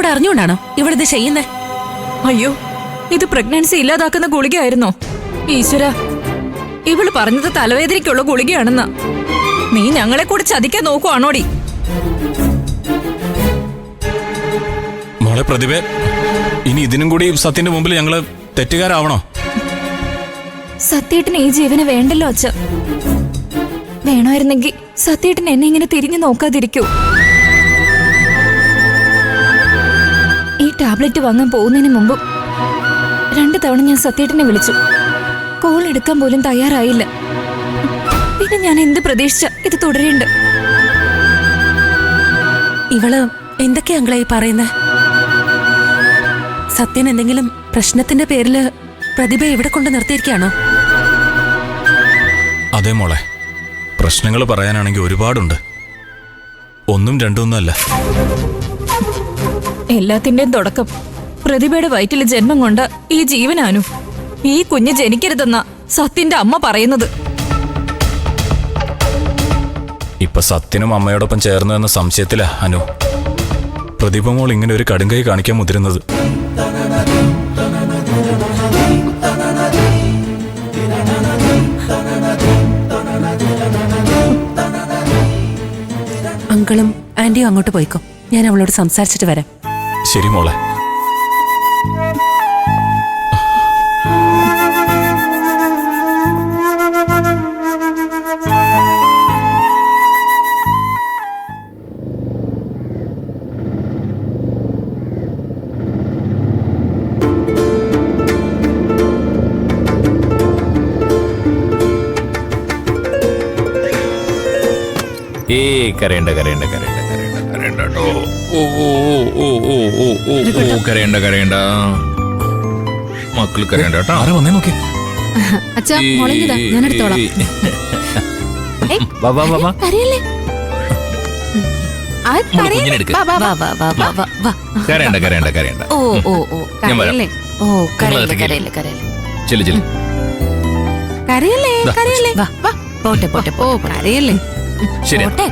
കൂടെ അറിഞ്ഞുകൊണ്ടാണോ ഇവളിത് ചെയ്യുന്നേ? അയ്യോ, ഇത് പ്രഗ്നൻസി ഇല്ലാതാക്കുന്ന ഗുളികയായിരുന്നോ? ഈശ്വര, ഇവള് പറഞ്ഞത് തലവേദനയ്ക്കുള്ള ഗുളികയാണെന്നാ. നീ ഞങ്ങളെ കൂടി ചതിക്കാൻ നോക്കുവാണോടി? മോളെ പ്രതിഭ, ഇനി ഇതിനും കൂടി സത്യന്റെ മുമ്പിൽ ഞങ്ങള് തെറ്റുകാരാവണോ? സത്യേട്ടന് ഈ ജീവന് വേണ്ടല്ലോ അച്ഛ. വേണമായിരുന്നെങ്കിൽ സത്യേട്ടൻ എന്നെ ഇങ്ങനെ തിരിഞ്ഞു നോക്കാതിരിക്കൂ. ഈ ടാബ്ലറ്റ് വാങ്ങാൻ പോകുന്നതിന് മുമ്പ് 2 തവണ ഞാൻ സത്യേട്ടനെ വിളിച്ചു. കോൾ എടുക്കാൻ പോലും തയ്യാറായില്ല. പിന്നെ ഞാൻ എന്ത് പ്രതീക്ഷിച്ച ഇത് തുടരേണ്ട? ഇവള് എന്തൊക്കെയാ അങ്കിളെ ഈ പറയുന്നേ? സത്യൻ എന്തെങ്കിലും പ്രശ്നത്തിന്റെ പേരില് പ്രതിഭ ഇവിടെ കൊണ്ട് നിർത്തിയിരിക്കുകയാണോ? അതെ മോളെ, പ്രശ്നങ്ങൾ പറയാനാണെങ്കിൽ ഒരുപാടുണ്ട്. 1ഉം 2ഉം അല്ല. എല്ലാത്തിന്റെയും തുടക്കം പ്രതിഭയുടെ വയറ്റിൽ ജന്മം കൊണ്ട ഈ ജീവനാനു. ഈ കുഞ്ഞ് ജനിക്കരുതെന്ന സത്യന്റെ അമ്മ പറയുന്നത്. ഇപ്പൊ സത്യനും അമ്മയോടൊപ്പം ചേർന്നു എന്ന സംശയത്തിലാ അനു പ്രതിഭ മോൾ ഇങ്ങനെ ഒരു കടുങ്കൈ കാണിക്കാൻ മുതിരുന്നത്. അങ്കിളും ആന്റിയും അങ്ങോട്ട് പോയിക്കോ. ഞാൻ അവളോട് സംസാരിച്ചിട്ട് വരാം. ശരി മോളെ. കരയണ്ട കരയണ്ട കരയണ്ട കരയണ്ട കരയണ്ട കേട്ടോ. ഓ ഓ ഓ ഓ ഓ ഓ ഓ കരയണ്ട കരയണ്ട മക്കള് കരയണ്ട കേട്ടോ. ആരാ വന്നേ നോക്കി. അച്ഛാ, മുളങ്ങിതാ, ഞാൻ എടുത്തോളാം. വാ വാ വാ വാ. കരയല്ലേ? കരയണ്ട കരയണ്ട കരയണ്ട. ഓ ഓ ഓ ഞാൻ വരാം. കരയല്ലേ? ഓ കരയല്ലേ കരയല്ലേ കരയല്ലേ. ചെല്ലു ചെല്ലു. കരയല്ലേ കരയല്ലേ. വാ പോട്ടെ പോട്ടെ. ഓ കരയല്ലേ. ശരി. പോട്ടെ.